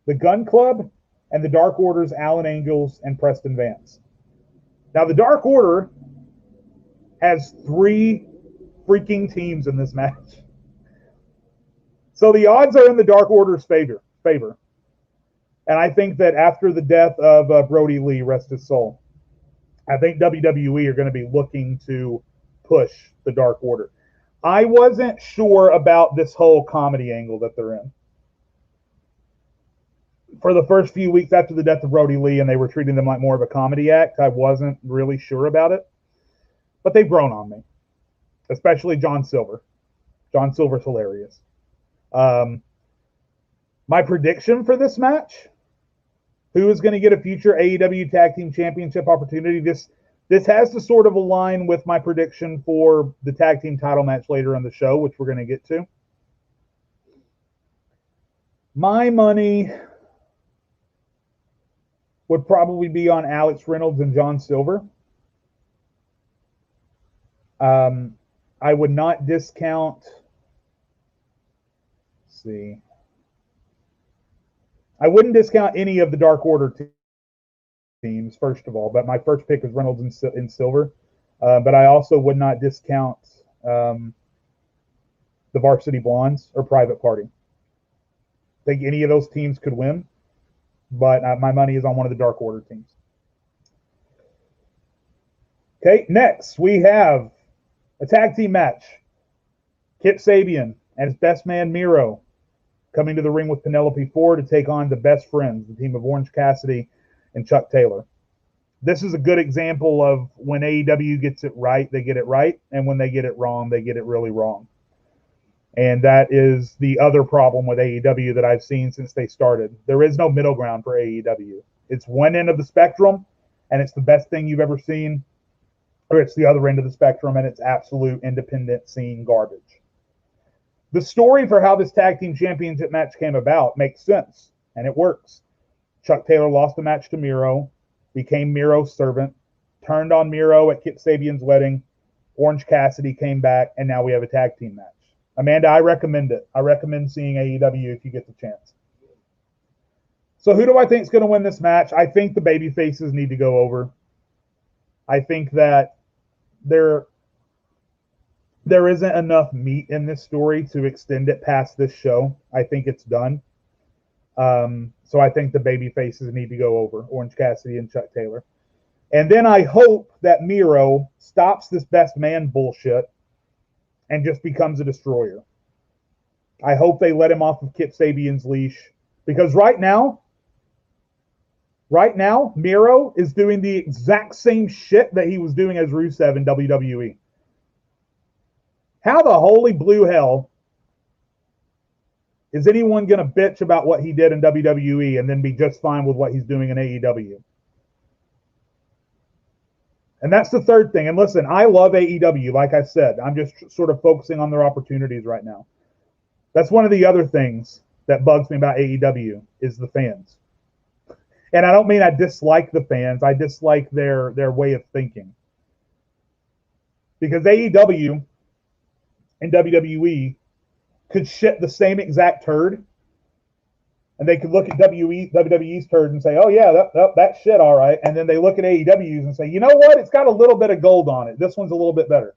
The Gun Club, and the Dark Order's Alan Angels and Preston Vance. Now, the Dark Order has 3 freaking teams in this match. So the odds are in the Dark Order's favor. And I think that after the death of Brody Lee, rest his soul, I think WWE are going to be looking to push the Dark Order. I wasn't sure about this whole comedy angle that they're in. For the first few weeks after the death of Brody Lee, and they were treating them like more of a comedy act, I wasn't really sure about it. But they've grown on me, especially John Silver. John Silver's hilarious. My prediction for this match, who is going to get a future AEW Tag Team Championship opportunity, this has to sort of align with my prediction for the tag team title match later on the show, which we're going to get to. My money would probably be on Alex Reynolds and John Silver. I would not discount. Let's see. I wouldn't discount any of the Dark Order teams, first of all, but my first pick is Reynolds and Silver. But I also would not discount the Varsity Blondes or Private Party. I think any of those teams could win, but my money is on one of the Dark Order teams. Okay, next we have a tag team match. Kip Sabian and his best man Miro coming to the ring with Penelope Ford to take on the Best Friends, the team of Orange Cassidy and Chuck Taylor. This is a good example of when AEW gets it right, they get it right, and when they get it wrong, they get it really wrong. And that is the other problem with AEW that I've seen since they started. There is no middle ground for AEW. It's one end of the spectrum, and it's the best thing you've ever seen, or it's the other end of the spectrum, and it's absolute independent scene garbage. The story for how this tag team championship match came about makes sense, and it works. Chuck Taylor lost the match to Miro, became Miro's servant, turned on Miro at Kip Sabian's wedding. Orange Cassidy came back, and now we have a tag team match. Amanda, I recommend it. I recommend seeing AEW if you get the chance. So who do I think is going to win this match? I think the baby faces need to go over. I think that there isn't enough meat in this story to extend it past this show. I think it's done. So I think the baby faces need to go over, Orange Cassidy and Chuck Taylor. And then I hope that Miro stops this best man bullshit and just becomes a destroyer. I hope they let him off of Kip Sabian's leash, Because right now, Miro is doing the exact same shit that he was doing as Rusev in WWE. How the holy blue hell is anyone going to bitch about what he did in WWE and then be just fine with what he's doing in AEW? And that's the third thing. And listen, I love AEW. Like I said, I'm just sort of focusing on their opportunities right now. That's one of the other things that bugs me about AEW is the fans. And I don't mean I dislike the fans. I dislike their way of thinking. Because AEW and WWE could shit the same exact turd, and they could look at WWE's turd and say, oh, yeah, that shit, all right. And then they look at AEW's and say, you know what? It's got a little bit of gold on it. This one's a little bit better.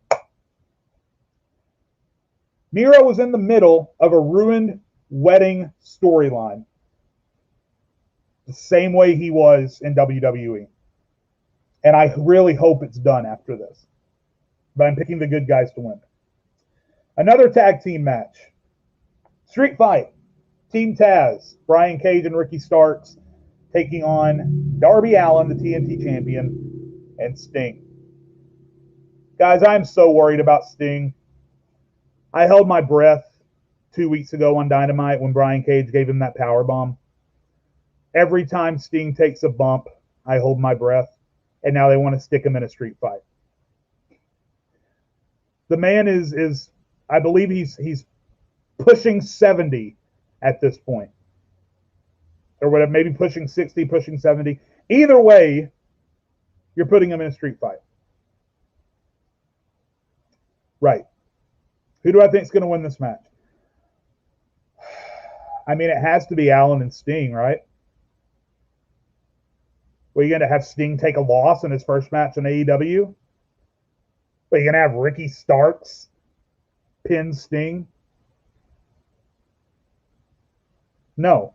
Miro was in the middle of a ruined wedding storyline, the same way he was in WWE. And I really hope it's done after this. But I'm picking the good guys to win. Another tag team match. Street Fight. Team Taz, Brian Cage and Ricky Starks taking on Darby Allin, the TNT champion, and Sting. Guys, I'm so worried about Sting. I held my breath 2 weeks ago on Dynamite when Brian Cage gave him that powerbomb. Every time Sting takes a bump, I hold my breath, and now they want to stick him in a street fight. The man is I believe he's pushing 70 at this point. Or whatever, maybe pushing 60, pushing 70. Either way, you're putting him in a street fight. Right. Who do I think is going to win this match? I mean, it has to be Allin and Sting, right? Well, you're going to have Sting take a loss in his first match in AEW? But you're going to have Ricky Starks pin Sting? No.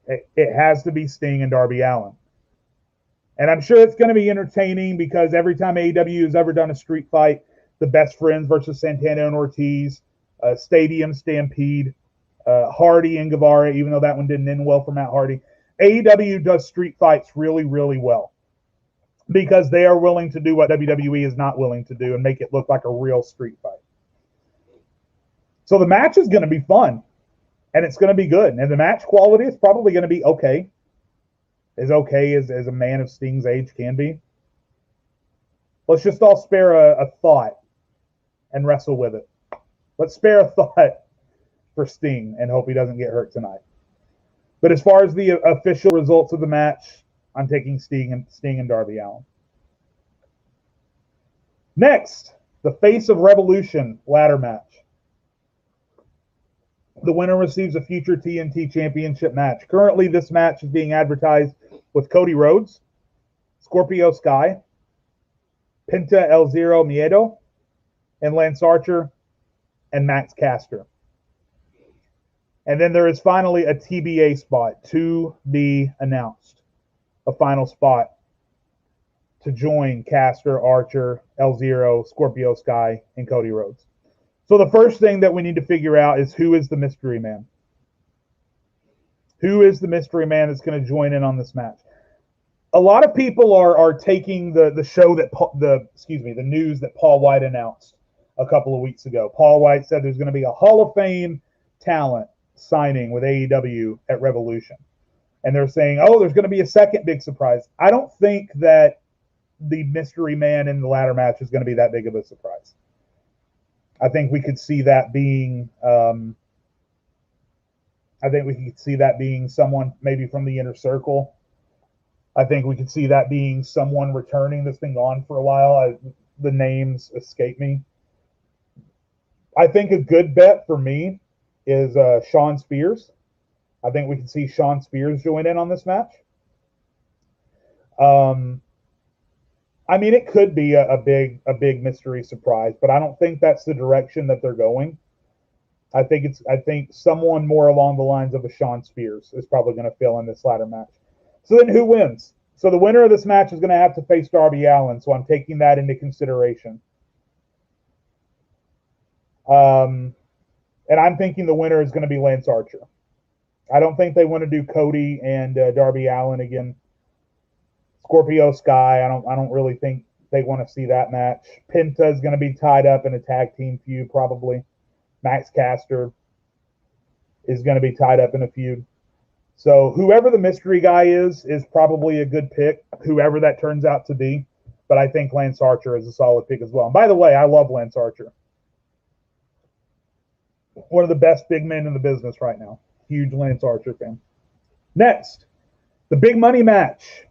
It has to be Sting and Darby Allin. And I'm sure it's going to be entertaining because every time AEW has ever done a street fight, the Best Friends versus Santana and Ortiz, Stadium Stampede, Hardy and Guevara, even though that one didn't end well for Matt Hardy. AEW does street fights really, really well because they are willing to do what WWE is not willing to do and make it look like a real street fight. So the match is going to be fun, and it's going to be good. And the match quality is probably going to be okay. As okay as a man of Sting's age can be. Let's just all spare a thought and wrestle with it. Let's spare a thought for Sting and hope he doesn't get hurt tonight. But as far as the official results of the match, I'm taking Sting and Darby Allin. Next, the Face of Revolution ladder match. The winner receives a future TNT Championship match. Currently, this match is being advertised with Cody Rhodes, Scorpio Sky, Penta El Zero Miedo, and Lance Archer, and Max Caster. And then there is finally a TBA spot to be announced. A final spot to join Caster, Archer, El Zero, Scorpio Sky, and Cody Rhodes. So the first thing that we need to figure out is who is the mystery man. Who is the mystery man that's going to join in on this match? A lot of people are taking the show that the news that Paul White announced a couple of weeks ago. Paul White said there's going to be a Hall of Fame talent signing with AEW at Revolution. And they're saying, oh, there's going to be a second big surprise. I don't think that the mystery man in the ladder match is going to be that big of a surprise. I think we could see that being someone maybe from the inner circle. I think we could see that being someone returning that's been gone for a while. The names escape me. I think a good bet for me is Shawn Spears. I think we can see Shawn Spears join in on this match. I mean, it could be a big mystery surprise, but I don't think that's the direction that they're going. I think someone more along the lines of a Shawn Spears is probably going to fill in this ladder match. So then who wins? So the winner of this match is going to have to face Darby Allin, so I'm taking that into consideration. And I'm thinking the winner is going to be Lance Archer. I don't think they want to do Cody and Darby Allin again. Scorpio Sky, I don't really think they want to see that match. Penta is going to be tied up in a tag team feud probably. Max Caster is going to be tied up in a feud. So whoever the mystery guy is probably a good pick, whoever that turns out to be. But I think Lance Archer is a solid pick as well. And by the way, I love Lance Archer. One of the best big men in the business right now. Huge Lance Archer fan. Next, the big money match.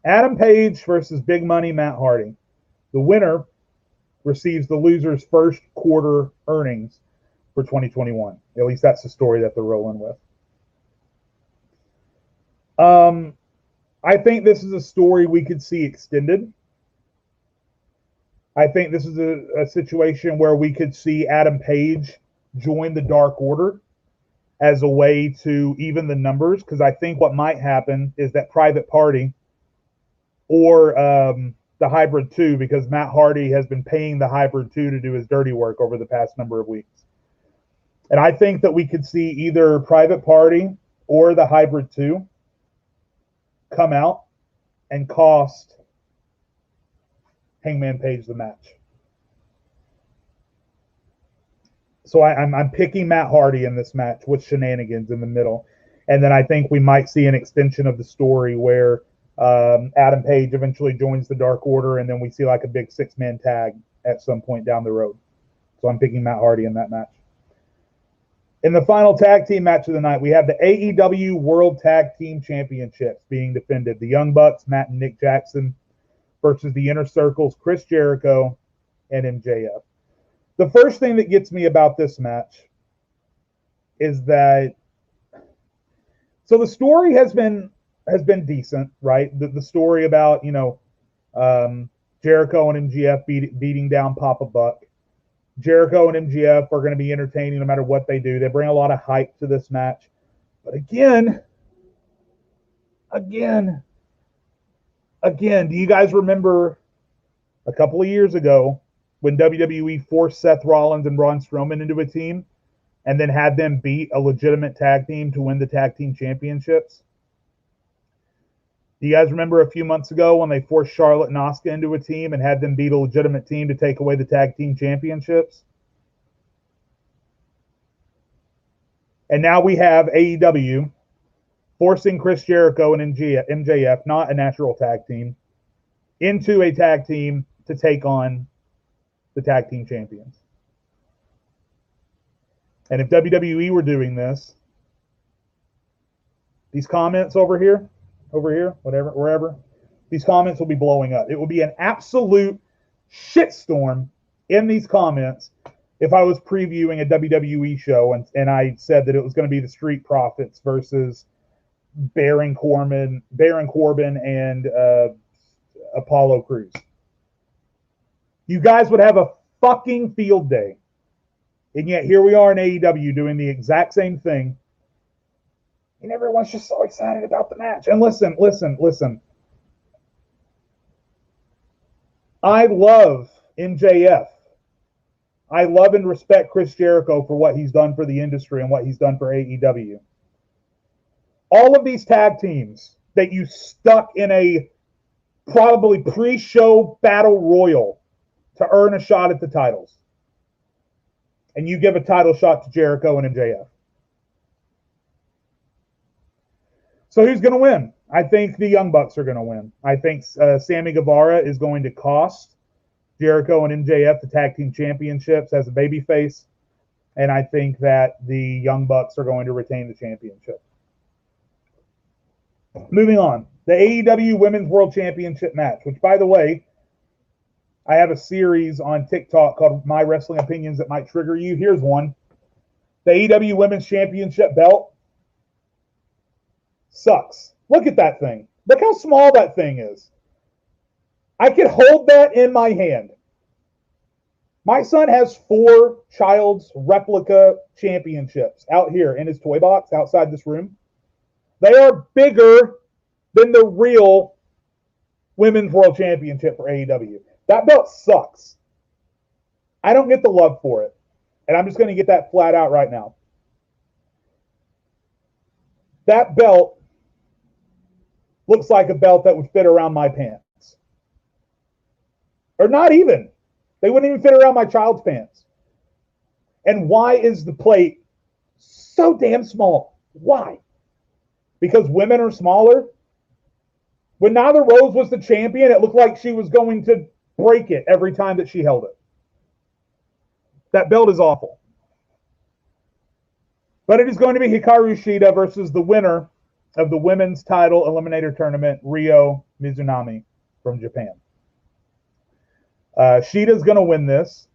Adam Page versus Big Money Matt Hardy. The winner receives the loser's first quarter earnings for 2021. At least that's the story that they're rolling with. I think this is a story we could see extended. I think this is a situation where we could see Adam Page join the Dark Order as a way to even the numbers, because I think what might happen is that Private Party or the Hybrid 2, because Matt Hardy has been paying the Hybrid 2 to do his dirty work over the past number of weeks. And I think that we could see either Private Party or the Hybrid 2 come out and cost Hangman Page the match. So I'm picking Matt Hardy in this match with shenanigans in the middle. And then I think we might see an extension of the story where Adam Page eventually joins the Dark Order, and then we see like a big 6-man tag at some point down the road. So I'm picking Matt Hardy in that match. In the final tag team match of the night, we have the AEW World Tag Team Championships being defended. The Young Bucks, Matt and Nick Jackson, versus the Inner Circle's Chris Jericho and MJF. The first thing that gets me about this match is that, so the story has been decent, right? The story about, Jericho and MJF beating down Papa Buck. Jericho and MJF are going to be entertaining no matter what they do. They bring a lot of hype to this match. But again, do you guys remember a couple of years ago when WWE forced Seth Rollins and Braun Strowman into a team and then had them beat a legitimate tag team to win the tag team championships? Do you guys remember a few months ago when they forced Charlotte and Asuka into a team and had them beat a legitimate team to take away the tag team championships? And now we have AEW forcing Chris Jericho and MJF, not a natural tag team, into a tag team to take on the tag team champions. And if WWE were doing this, these comments over here, whatever, wherever, these comments will be blowing up. It will be an absolute shitstorm in these comments if I was previewing a WWE show and I said that it was going to be the Street Profits versus Baron Corbin and Apollo Crews. You guys would have a fucking field day. And yet here we are in AEW doing the exact same thing. And everyone's just so excited about the match. And listen. I love MJF. I love and respect Chris Jericho for what he's done for the industry and what he's done for AEW. All of these tag teams that you stuck in a probably pre-show battle royal to earn a shot at the titles. And you give a title shot to Jericho and MJF. So who's going to win? I think the Young Bucks are going to win. I think Sammy Guevara is going to cost Jericho and MJF the tag team championships as a babyface. And I think that the Young Bucks are going to retain the championship. Moving on. The AEW Women's World Championship match, which, by the way, I have a series on TikTok called My Wrestling Opinions that might trigger you. Here's one. The AEW Women's Championship belt sucks. Look at that thing. Look how small that thing is. I could hold that in my hand. My son has 4 Child's replica championships out here in his toy box outside this room. They are bigger than the real Women's World Championship for AEW. That belt sucks. I don't get the love for it. And I'm just going to get that flat out right now. That belt looks like a belt that would fit around my pants. Or not even. They wouldn't even fit around my child's pants. And why is the plate so damn small? Why? Because women are smaller? When Nyla Rose was the champion, it looked like she was going to break it every time that she held it. That belt is awful. But it is going to be Hikaru Shida versus the winner of the women's title eliminator tournament, Ryo Mizunami from Japan. Shida's going to win this.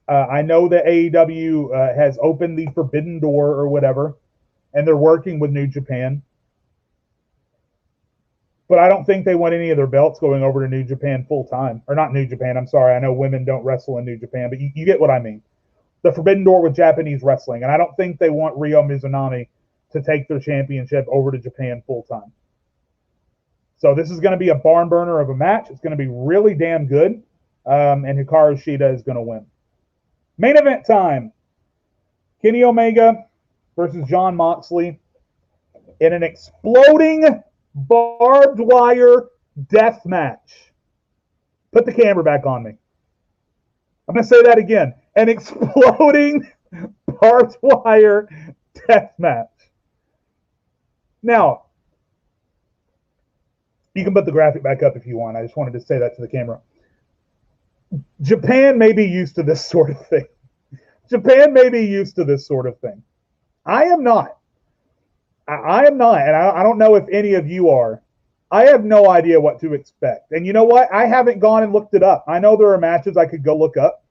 I know that AEW has opened the forbidden door or whatever, and they're working with New Japan. But I don't think they want any of their belts going over to New Japan full time. Or not New Japan, I'm sorry. I know women don't wrestle in New Japan, but you get what I mean. The forbidden door with Japanese wrestling. And I don't think they want Ryo Mizunami to take their championship over to Japan full time. So this is going to be a barn burner of a match. It's going to be really damn good. And Hikaru Shida is going to win. Main event time. Kenny Omega versus Jon Moxley in an exploding barbed wire death match. Put the camera back on me. I'm going to say that again. An exploding barbed wire death match. Now, you can put the graphic back up if you want. I just wanted to say that to the camera. Japan may be used to this sort of thing. Japan may be used to this sort of thing. I am not. I am not, and I don't know if any of you are. I have no idea what to expect. And you know what? I haven't gone and looked it up. I know there are matches I could go look up.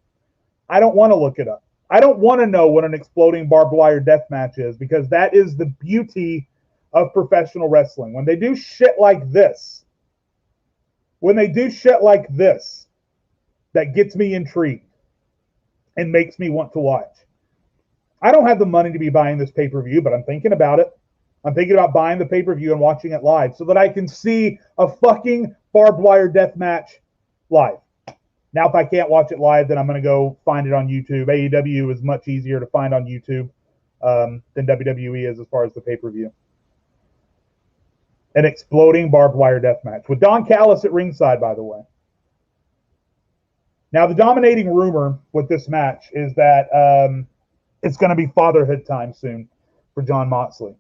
I don't want to look it up. I don't want to know what an exploding barbed wire death match is, because that is the beauty of professional wrestling. When they do shit like this, that gets me intrigued and makes me want to watch. I don't have the money to be buying this pay-per-view, but I'm thinking about it. I'm thinking about buying the pay-per-view and watching it live so that I can see a fucking barbed wire death match live. Now, if I can't watch it live, then I'm going to go find it on YouTube. AEW is much easier to find on YouTube than WWE is as far as the pay-per-view. An exploding barbed wire death match with Don Callis at ringside, by the way. Now, the dominating rumor with this match is that it's going to be fatherhood time soon for Jon Moxley.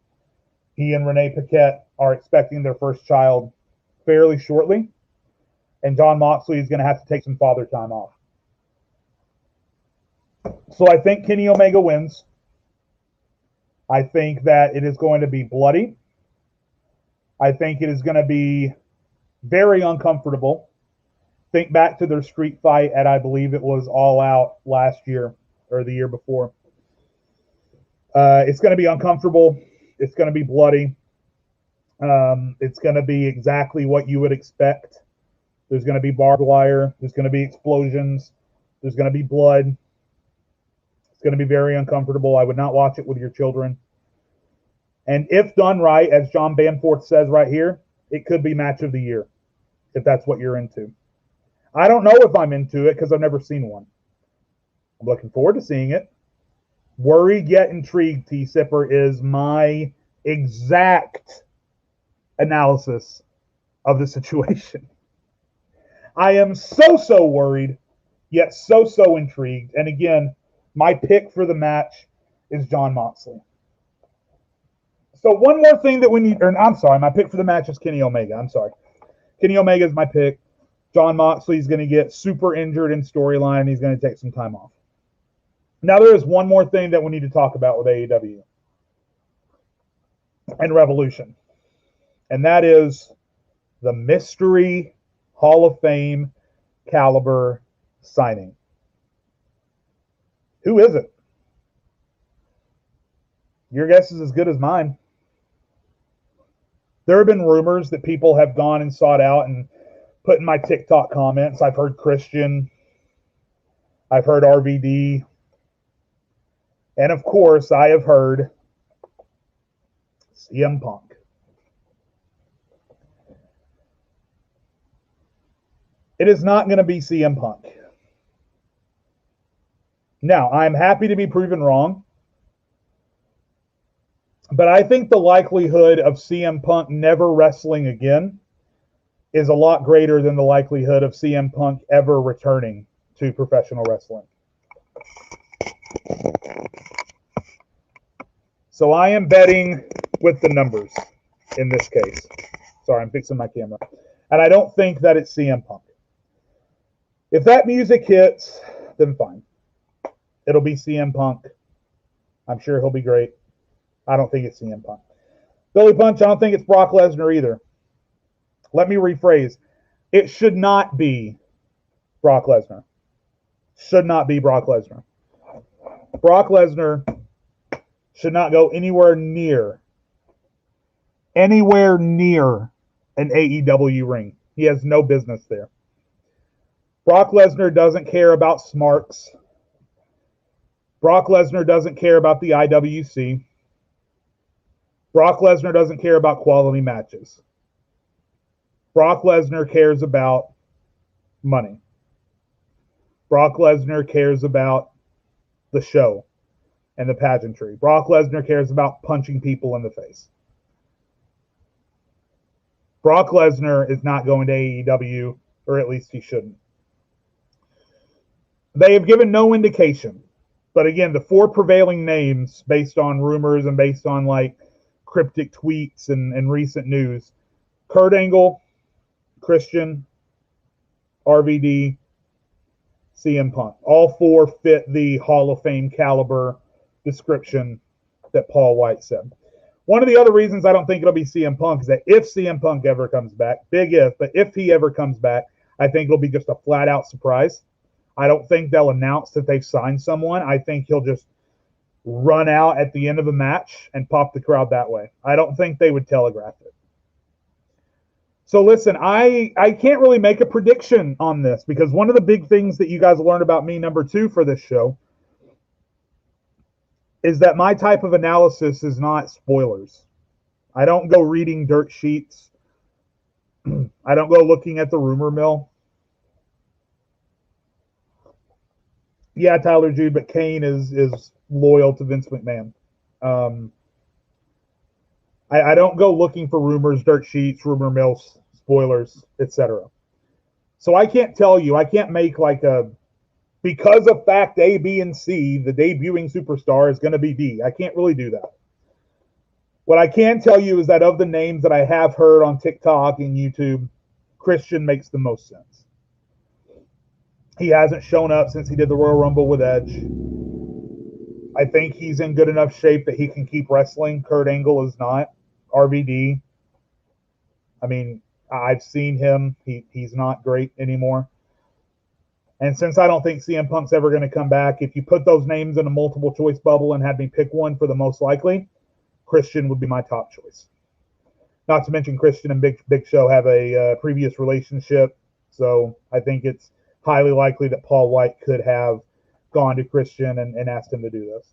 He and Renee Paquette are expecting their first child fairly shortly, and Jon Moxley is going to have to take some father time off. So I think Kenny Omega wins. I think that it is going to be bloody. I think it is going to be very uncomfortable. Think back to their street fight at, I believe it was All Out last year or the year before. It's going to be uncomfortable. It's going to be bloody. It's going to be exactly what you would expect. There's going to be barbed wire. There's going to be explosions. There's going to be blood. It's going to be very uncomfortable. I would not watch it with your children. And if done right, as John Bamforth says right here, it could be match of the year, if that's what you're into. I don't know if I'm into it because I've never seen one. I'm looking forward to seeing it. Worried yet intrigued, T-Sipper, is my exact analysis of the situation. I am so worried, yet so intrigued. And again, my pick for the match is Jon Moxley. So one more thing that we need, or I'm sorry, my pick for the match is Kenny Omega. I'm sorry. Kenny Omega is my pick. Jon Moxley is going to get super injured in storyline, and he's going to take some time off. Now, there is one more thing that we need to talk about with AEW and Revolution, and that is the mystery Hall of Fame caliber signing. Who is it? Your guess is as good as mine. There have been rumors that people have gone and sought out and put in my TikTok comments. I've heard Christian. I've heard RVD. And of course, I have heard CM Punk. It is not going to be CM Punk. Now, I'm happy to be proven wrong. But I think the likelihood of CM Punk never wrestling again is a lot greater than the likelihood of CM Punk ever returning to professional wrestling. So I am betting with the numbers in this case. Sorry, I'm fixing my camera. And I don't think that it's CM Punk. If that music hits, then fine. It'll be CM Punk. I'm sure he'll be great. I don't think it's CM Punk. Billy Punch, I don't think it's Brock Lesnar either. Let me rephrase. It should not be Brock Lesnar. Should not be Brock Lesnar. Brock Lesnar should not go anywhere near an AEW ring. He has no business there. Brock Lesnar doesn't care about smarks. Brock Lesnar doesn't care about the IWC. Brock Lesnar doesn't care about quality matches. Brock Lesnar cares about money. Brock Lesnar cares about the show and the pageantry. Brock Lesnar cares about punching people in the face. Brock Lesnar is not going to AEW, or at least he shouldn't. They have given no indication. But again, the four prevailing names based on rumors and based on like cryptic tweets and recent news: Kurt Angle, Christian, RVD, CM Punk. All four fit the Hall of Fame caliber description that Paul White said. One of the other reasons I don't think it'll be CM Punk is that if CM Punk ever comes back, big if, but if he ever comes back, I think it'll be just a flat out surprise. I don't think they'll announce that they've signed someone. I think he'll just run out at the end of a match and pop the crowd that way. I don't think they would telegraph it. So listen, I can't really make a prediction on this because one of the big things that you guys learned about me, number 2, for this show, is that my type of analysis is not spoilers. I don't go reading dirt sheets. I don't go looking at the rumor mill. Yeah, Tyler Jude, but Kane is loyal to Vince McMahon. I don't go looking for rumors, dirt sheets, rumor mills, spoilers, etc. So I can't tell you. I can't make like a, because of fact A, B, and C, the debuting superstar is going to be D. I can't really do that. What I can tell you is that of the names that I have heard on TikTok and YouTube, Christian makes the most sense. He hasn't shown up since he did the Royal Rumble with Edge. I think he's in good enough shape that he can keep wrestling. Kurt Angle is not. RVD, I mean, I've seen him. He's not great anymore. And since I don't think CM Punk's ever going to come back, if you put those names in a multiple choice bubble and had me pick one for the most likely, Christian would be my top choice. Not to mention Christian and Big Show have a previous relationship, so I think it's highly likely that Paul White could have gone to Christian and asked him to do this.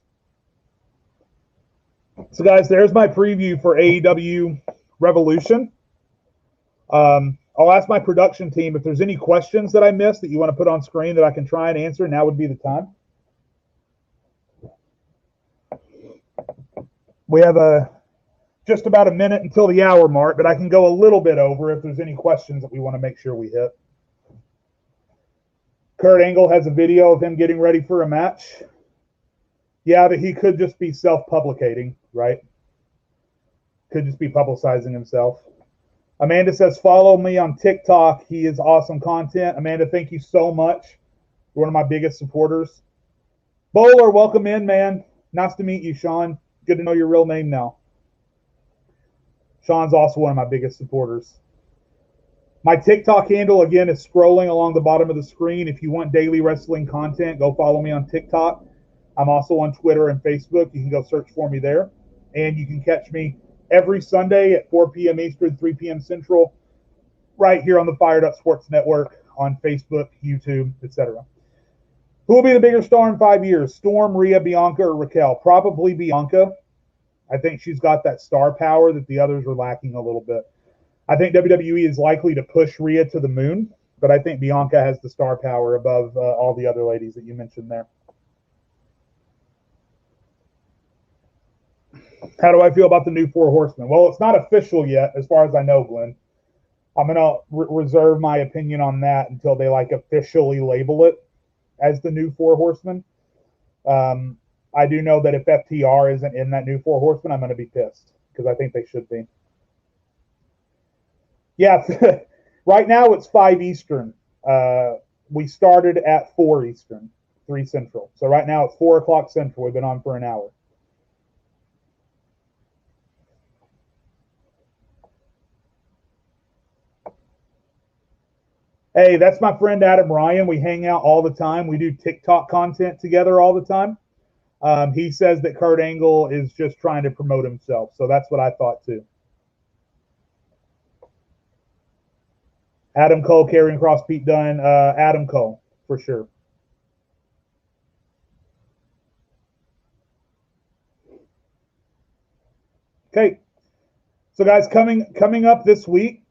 So, guys, there's my preview for AEW Revolution. I'll ask my production team if there's any questions that I missed that you want to put on screen that I can try and answer. Now would be the time. We have just about a minute until the hour mark, but I can go a little bit over if there's any questions that we want to make sure we hit. Kurt Angle has a video of him getting ready for a match. Yeah, but he could just be self-publicating, right? Could just be publicizing himself. Amanda says, follow me on TikTok. He is awesome content. Amanda, thank you so much. You're one of my biggest supporters. Bowler, welcome in, man. Nice to meet you, Sean. Good to know your real name now. Sean's also one of my biggest supporters. My TikTok handle, again, is scrolling along the bottom of the screen. If you want daily wrestling content, go follow me on TikTok. I'm also on Twitter and Facebook. You can go search for me there. And you can catch me every Sunday at 4 p.m. Eastern, 3 p.m. Central, right here on the Fired Up Sports Network, on Facebook, YouTube, etc. Who will be the bigger star in 5 years? Storm, Rhea, Bianca, or Raquel? Probably Bianca. I think she's got that star power that the others are lacking a little bit. I think WWE is likely to push Rhea to the moon, but I think Bianca has the star power above all the other ladies that you mentioned there. How do I feel about the new Four Horsemen? Well, it's not official yet, as far as I know, Glenn. I'm gonna reserve my opinion on that until they like officially label it as the new Four Horsemen. I do know that if FTR isn't in that new Four Horsemen, I'm gonna be pissed because I think they should be. Yeah, right now it's 5 Eastern. We started at 4 Eastern, 3 Central. So right now it's 4 o'clock Central. We've been on for an hour. Hey, that's my friend Adam Ryan. We hang out all the time. We do TikTok content together all the time. He says that Kurt Angle is just trying to promote himself. So that's what I thought too. Adam Cole carrying across Pete Dunne. Adam Cole, for sure. Okay. So guys, coming up this week,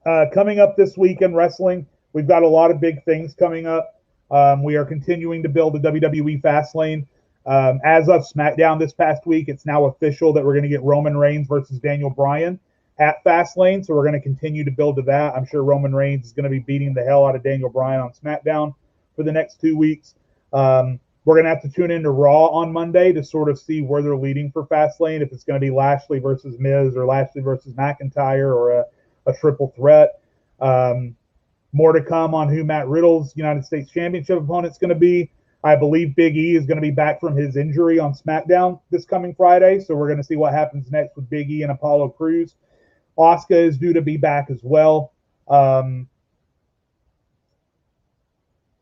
in wrestling, we've got a lot of big things coming up. We are continuing to build the WWE Fastlane. As of SmackDown this past week, it's now official that we're going to get Roman Reigns versus Daniel Bryan at Fastlane. So we're going to continue to build to that. I'm sure Roman Reigns is going to be beating the hell out of Daniel Bryan on SmackDown for the next 2 weeks. We're going to have to tune into Raw on Monday to sort of see where they're leading for Fastlane, if it's going to be Lashley versus Miz or Lashley versus McIntyre or a triple threat. More to come on who Matt Riddle's United States Championship opponent's going to be. I believe Big E is going to be back from his injury on SmackDown this coming Friday, so we're going to see what happens next with Big E and Apollo Crews. Asuka is due to be back as well.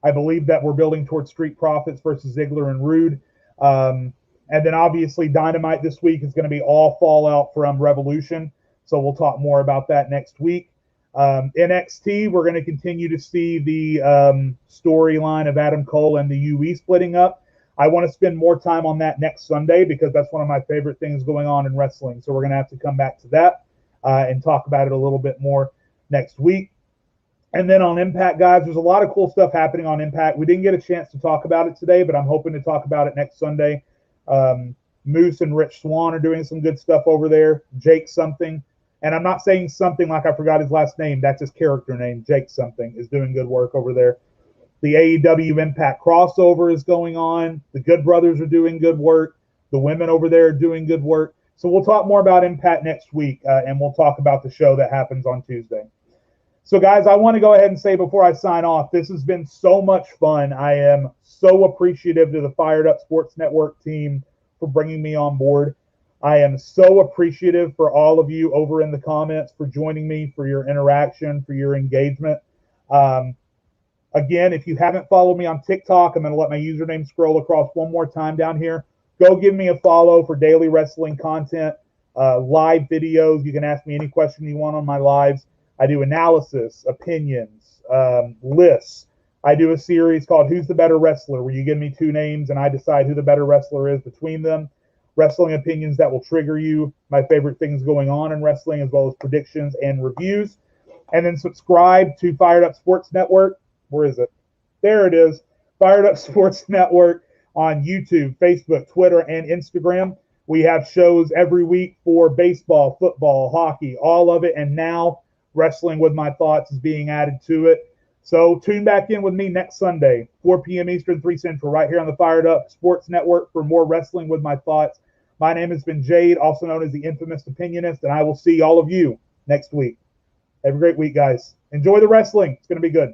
I believe that we're building towards Street Profits versus Ziggler and Rude. And then obviously Dynamite this week is going to be all fallout from Revolution. So we'll talk more about that next week. NXT, we're going to continue to see the storyline of Adam Cole and the UE splitting up. I want to spend more time on that next Sunday because that's one of my favorite things going on in wrestling. So we're going to have to come back to that and talk about it a little bit more next week. And then on Impact, guys, there's a lot of cool stuff happening on Impact. We didn't get a chance to talk about it today, but I'm hoping to talk about it next Sunday. Moose and Rich Swann are doing some good stuff over there. Jake something. And I'm not saying something like I forgot his last name. That's his character name. Jake something is doing good work over there. The AEW Impact crossover is going on. The Good Brothers are doing good work. The women over there are doing good work. So we'll talk more about Impact next week, and we'll talk about the show that happens on Tuesday. So, guys, I want to go ahead and say before I sign off, this has been so much fun. I am so appreciative to the Fired Up Sports Network team for bringing me on board. I am so appreciative for all of you over in the comments for joining me, for your interaction, for your engagement. Again, if you haven't followed me on TikTok, I'm going to let my username scroll across one more time down here. Go give me a follow for daily wrestling content, live videos. You can ask me any question you want on my lives. I do analysis, opinions, lists. I do a series called Who's the Better Wrestler, where you give me 2 names and I decide who the better wrestler is between them. Wrestling opinions that will trigger you, my favorite things going on in wrestling, as well as predictions and reviews. And then subscribe to Fired Up Sports Network. Where is it? There it is. Fired Up Sports Network on YouTube, Facebook, Twitter, and Instagram. We have shows every week for baseball, football, hockey, all of it. And now Wrestling with My Thoughts is being added to it. So tune back in with me next Sunday, 4 p.m. Eastern, 3 Central, right here on the Fired Up Sports Network for more Wrestling with My Thoughts. My name has been Jade, also known as the Infamous Opinionist, and I will see all of you next week. Have a great week, guys. Enjoy the wrestling. It's going to be good.